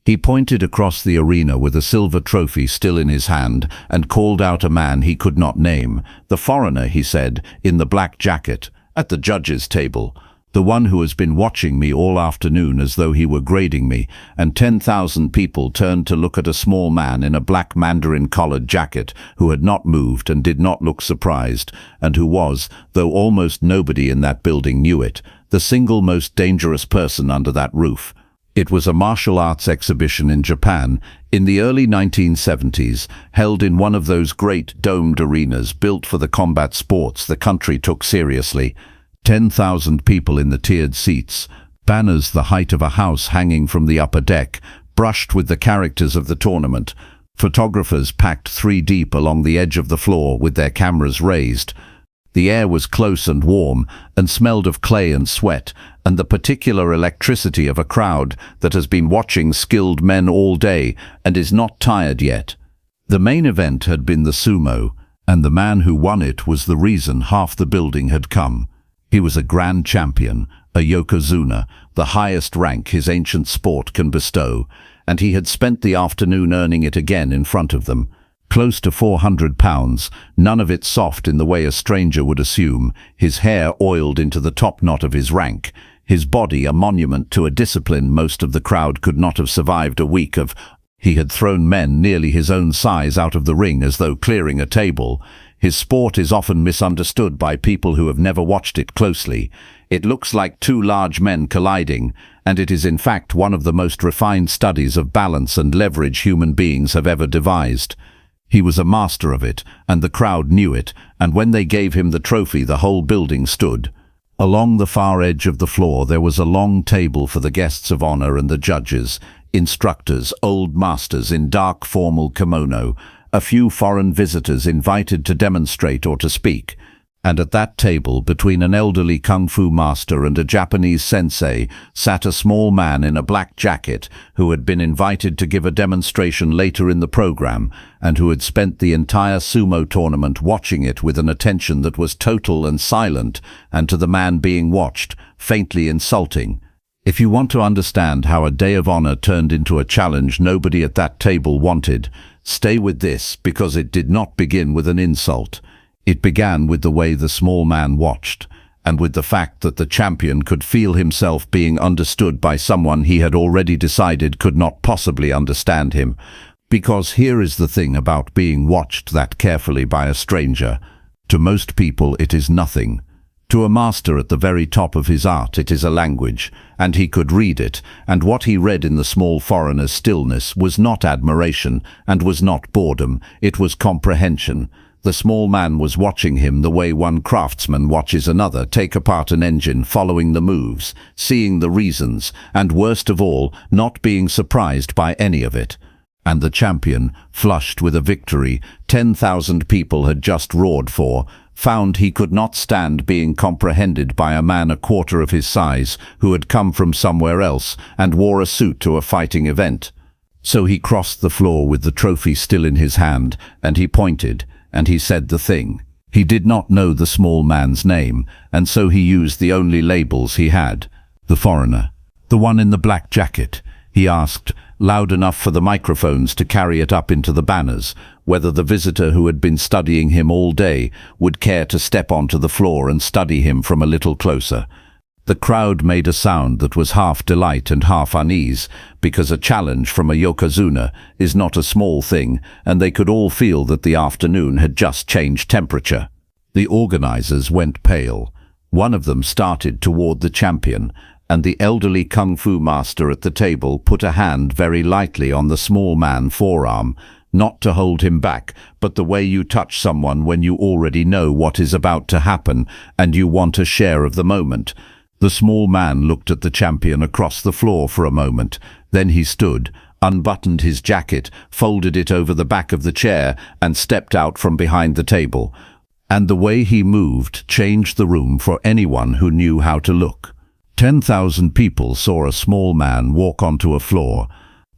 He pointed across the arena with a silver trophy still in his hand and called out a man he could not name. "The foreigner," he said, "in the black jacket, at the judges' table. The one who has been watching me all afternoon as though he were grading me." And 10,000 people turned to look at a small man in a black mandarin-collared jacket who had not moved and did not look surprised, and who was, though almost nobody in that building knew it, the single most dangerous person under that roof. It was a martial arts exhibition in Japan in the early 1970s, held in one of those great domed arenas built for the combat sports the country took seriously. 10,000 people in the tiered seats, banners the height of a house hanging from the upper deck, brushed with the characters of the tournament. Photographers packed 3 deep along the edge of the floor with their cameras raised. The air was close and warm and smelled of clay and sweat and the particular electricity of a crowd that has been watching skilled men all day and is not tired yet. The main event had been the sumo, and the man who won it was the reason half the building had come. He was a grand champion, a yokozuna, the highest rank his ancient sport can bestow, and he had spent the afternoon earning it again in front of them. Close to 400 pounds, none of it soft in the way a stranger would assume, his hair oiled into the top knot of his rank, his body a monument to a discipline most of the crowd could not have survived a week of. He had thrown men nearly his own size out of the ring as though clearing a table. His sport is often misunderstood by people who have never watched it closely. It looks like 2 large men colliding, and it is in fact one of the most refined studies of balance and leverage human beings have ever devised. He was a master of it, and the crowd knew it, and when they gave him the trophy the whole building stood. Along the far edge of the floor there was a long table for the guests of honor and the judges, instructors, old masters in dark formal kimono, a few foreign visitors invited to demonstrate or to speak. And at that table, between an elderly kung fu master and a Japanese sensei, sat a small man in a black jacket who had been invited to give a demonstration later in the program and who had spent the entire sumo tournament watching it with an attention that was total and silent, and to the man being watched, faintly insulting. If you want to understand how a day of honor turned into a challenge nobody at that table wanted, stay with this, because it did not begin with an insult. It began with the way the small man watched, and with the fact that the champion could feel himself being understood by someone he had already decided could not possibly understand him. Because here is the thing about being watched that carefully by a stranger. To most people it is nothing. To a master at the very top of his art it is a language, and he could read it, and what he read in the small foreigner's stillness was not admiration, and was not boredom, it was comprehension. The small man was watching him the way one craftsman watches another take apart an engine, following the moves, seeing the reasons, and worst of all, not being surprised by any of it. And the champion, flushed with a victory 10,000 people had just roared for, found he could not stand being comprehended by a man a quarter of his size who had come from somewhere else and wore a suit to a fighting event. So he crossed the floor with the trophy still in his hand, and he pointed, and he said the thing. He did not know the small man's name, and so he used the only labels he had. The foreigner. The one in the black jacket. He asked, loud enough for the microphones to carry it up into the banners, whether the visitor who had been studying him all day would care to step onto the floor and study him from a little closer. The crowd made a sound that was half delight and half unease, because a challenge from a yokozuna is not a small thing, and they could all feel that the afternoon had just changed temperature. The organizers went pale. One of them started toward the champion, and the elderly kung fu master at the table put a hand very lightly on the small man's forearm, not to hold him back, but the way you touch someone when you already know what is about to happen and you want a share of the moment. The small man looked at the champion across the floor for a moment. Then he stood, unbuttoned his jacket, folded it over the back of the chair, and stepped out from behind the table. And the way he moved changed the room for anyone who knew how to look. 10,000 people saw a small man walk onto a floor.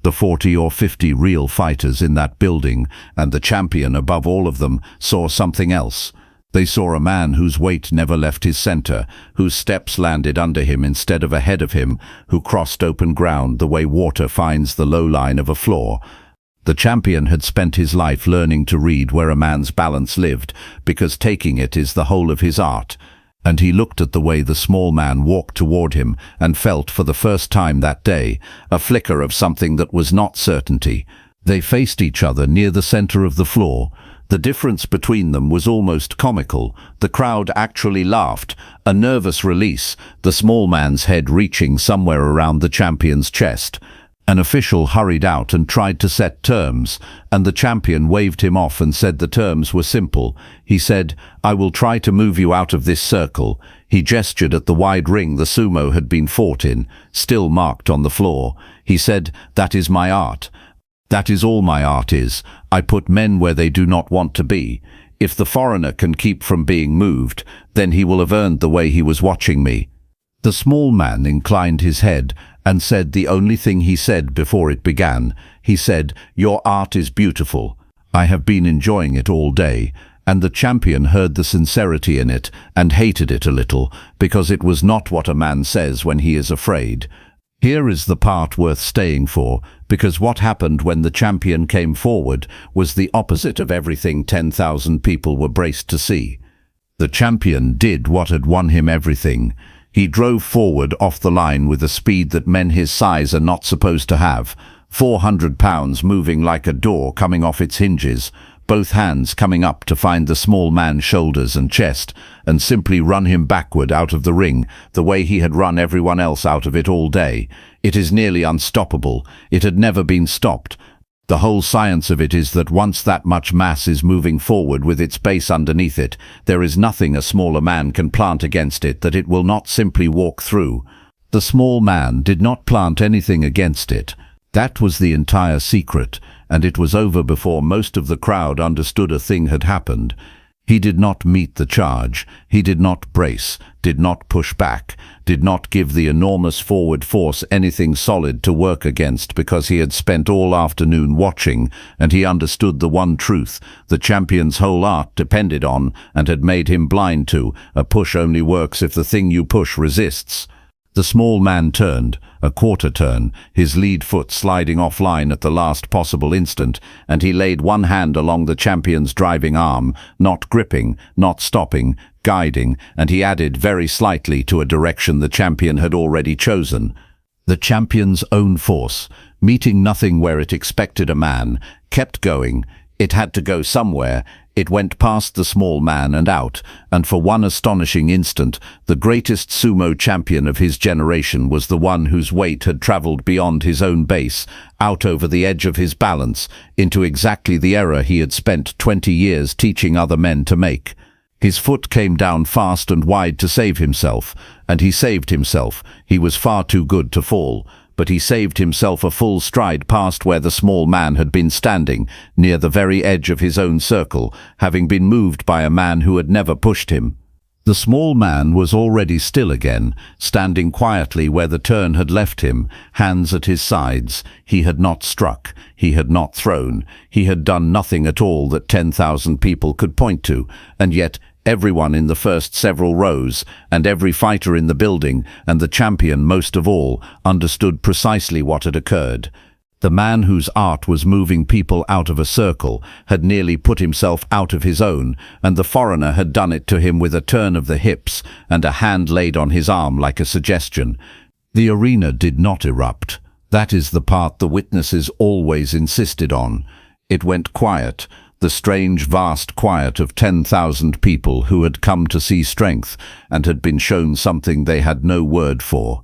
The 40 or 50 real fighters in that building, and the champion above all of them, saw something else. They saw a man whose weight never left his center, whose steps landed under him instead of ahead of him, who crossed open ground the way water finds the low line of a floor. The champion had spent his life learning to read where a man's balance lived, because taking it is the whole of his art. And he looked at the way the small man walked toward him and felt for the first time that day a flicker of something that was not certainty. They faced each other near the center of the floor. The difference between them was almost comical. The crowd actually laughed, a nervous release, the small man's head reaching somewhere around the champion's chest. An official hurried out and tried to set terms, and the champion waved him off and said the terms were simple. He said, "I will try to move you out of this circle." He gestured at the wide ring the sumo had been fought in, still marked on the floor. He said, "That is my art. That is all my art is. I put men where they do not want to be. If the foreigner can keep from being moved, then he will have earned the way he was watching me." The small man inclined his head and said the only thing he said before it began. He said, "Your art is beautiful. I have been enjoying it all day." And the champion heard the sincerity in it and hated it a little, because it was not what a man says when he is afraid. Here is the part worth staying for, because what happened when the champion came forward was the opposite of everything 10,000 people were braced to see. The champion did what had won him everything. He drove forward off the line with a speed that men his size are not supposed to have, 400 pounds moving like a door coming off its hinges, both hands coming up to find the small man's shoulders and chest, and simply run him backward out of the ring, the way he had run everyone else out of it all day. It is nearly unstoppable. It had never been stopped. The whole science of it is that once that much mass is moving forward with its base underneath it, there is nothing a smaller man can plant against it that it will not simply walk through. The small man did not plant anything against it. That was the entire secret, and it was over before most of the crowd understood a thing had happened. He did not meet the charge. He did not brace, did not push back, did not give the enormous forward force anything solid to work against, because he had spent all afternoon watching, and he understood the one truth the champion's whole art depended on and had made him blind to: a push only works if the thing you push resists. The small man turned, a quarter turn, his lead foot sliding offline at the last possible instant, and he laid one hand along the champion's driving arm, not gripping, not stopping, guiding, and he added very slightly to a direction the champion had already chosen. The champion's own force, meeting nothing where it expected a man, kept going. It had to go somewhere. It went past the small man and out, and for one astonishing instant, the greatest sumo champion of his generation was the one whose weight had traveled beyond his own base, out over the edge of his balance, into exactly the error he had spent 20 years teaching other men to make. His foot came down fast and wide to save himself, and he saved himself. He was far too good to fall. But he saved himself a full stride past where the small man had been standing, near the very edge of his own circle, having been moved by a man who had never pushed him. The small man was already still again, standing quietly where the turn had left him, hands at his sides. He had not struck, he had not thrown, he had done nothing at all that 10,000 people could point to, and yet everyone in the first several rows, and every fighter in the building, and the champion most of all, understood precisely what had occurred. The man whose art was moving people out of a circle had nearly put himself out of his own, and the foreigner had done it to him with a turn of the hips and a hand laid on his arm like a suggestion. The arena did not erupt. That is the part the witnesses always insisted on. It went quiet. The strange, vast quiet of 10,000 people who had come to see strength and had been shown something they had no word for.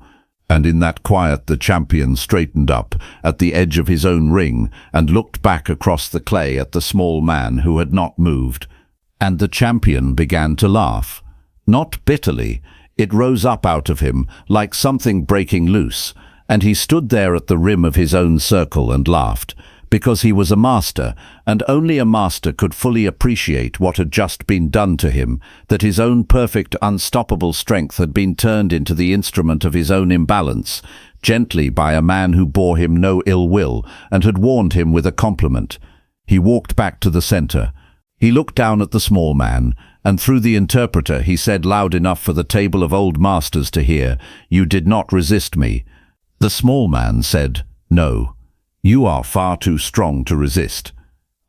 And in that quiet the champion straightened up at the edge of his own ring and looked back across the clay at the small man who had not moved. And the champion began to laugh. Not bitterly. It rose up out of him like something breaking loose, and he stood there at the rim of his own circle and laughed. Because he was a master, and only a master could fully appreciate what had just been done to him, that his own perfect, unstoppable strength had been turned into the instrument of his own imbalance, gently by a man who bore him no ill will and had warned him with a compliment. He walked back to the center. He looked down at the small man, And through the interpreter he said loud enough for the table of old masters to hear, "You did not resist me." The small man said, "No, you are far too strong to resist.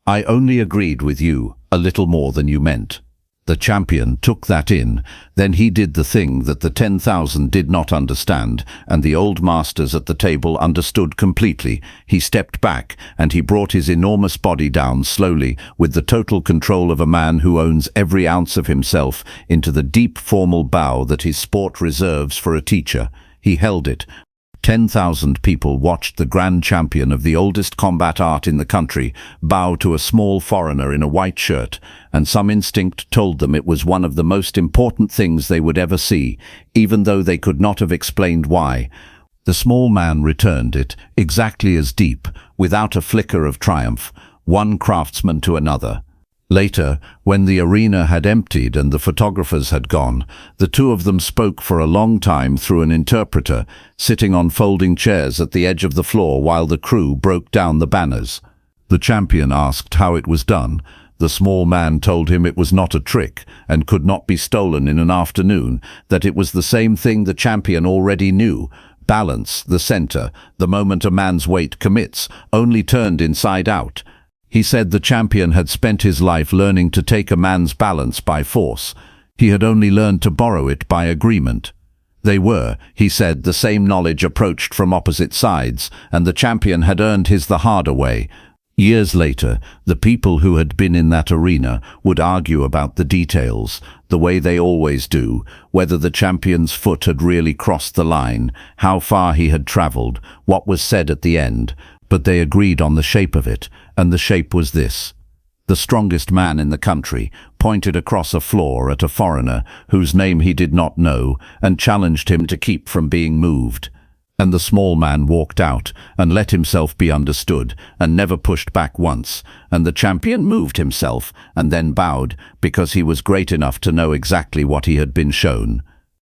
I only agreed with you a little more than you meant." The champion took that in. Then he did the thing that the 10,000 did not understand, and the old masters at the table understood completely. He stepped back, and he brought his enormous body down slowly, with the total control of a man who owns every ounce of himself, into the deep formal bow that his sport reserves for a teacher. He held it. 10,000 people watched the grand champion of the oldest combat art in the country bow to a small foreigner in a white shirt, and some instinct told them it was one of the most important things they would ever see, even though they could not have explained why. The small man returned it, exactly as deep, without a flicker of triumph, one craftsman to another. Later, when the arena had emptied and the photographers had gone, the two of them spoke for a long time through an interpreter, sitting on folding chairs at the edge of the floor while the crew broke down the banners. The champion asked how it was done. The small man told him it was not a trick and could not be stolen in an afternoon, that it was the same thing the champion already knew. Balance, the center, the moment a man's weight commits, only turned inside out. He said the champion had spent his life learning to take a man's balance by force. He had only learned to borrow it by agreement. They were, he said, the same knowledge approached from opposite sides, and the champion had earned his the harder way. Years later, the people who had been in that arena would argue about the details, the way they always do, whether the champion's foot had really crossed the line, how far he had traveled, what was said at the end. But they agreed on the shape of it, and the shape was this. The strongest man in the country pointed across a floor at a foreigner whose name he did not know and challenged him to keep from being moved. And the small man walked out and let himself be understood and never pushed back once, and the champion moved himself and then bowed because he was great enough to know exactly what he had been shown.